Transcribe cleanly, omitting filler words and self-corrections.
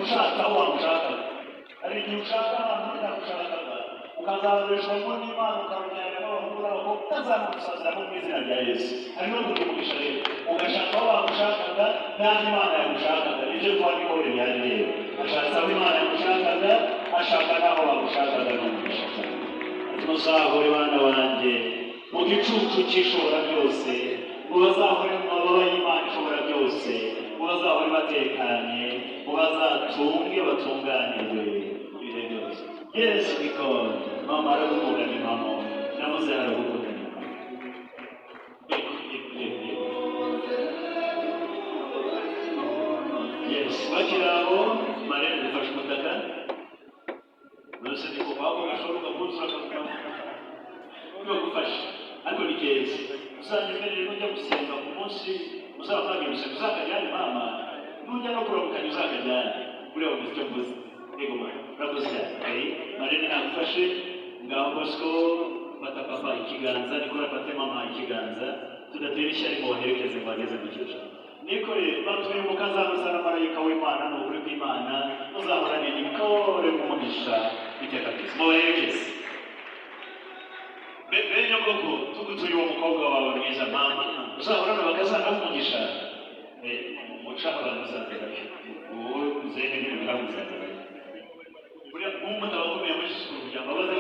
ushaka aho wamushakaga. Hari igihe ushaka ahantu utagushakaga ukazabeshwamo n'Imana ukamujyana n'abahungu n'abakobwa utazamugusaziramo mu izina rya Yesu. Hari no kugumisha rero ugashaka aho wamushakaga n'aho Imana yagushakaga. Nibyo twabikore byari rero ashaka aho Imana yagushakaga ashaka n'aho wagushakaga n'umugisha cyane. Muzahore bana banjye mu gicucu cy'ishobora byose, mubazahore mu mababa y'Imana ishobora byose, mubazahore batekanye, mubazatunge batunganirwe ibihe byose. Yes, because mama aragukunda ni mama namuze aragukunda ni mama. Yes, bakiraho Marene dufashe umutaka nose ni kubaho gashoboka kuzura kakamo gufasha ariko ni keza uzanyemerere n'ujya gusenga ku munsi uzabage gusenga uzakajyane mama n'ujya no kurabukanya uzakajyane ureba mu icyo mvuze yego mwana urakoze cyane Marene nagufashe ngaho Bosco fata papa ikiganza Nikora fate mama ikiganza tudatera ishyari ngo baherekeze ngo bageze mu cyiciro Nikore batuye mu kazana marayika w'Imana n'ukuri kw'Imana uzahorane Nikore mu mugisha iteka ryose mubaherekeze benyo bwoko tugutuye uwo mukobwa wawe mwiza mama uzahorane bakazana umugisha umucaho bazazera uwo uzene n'ibiramuzaza buriya nk'umuntu abakomeye muri sukuru kugira ngo baze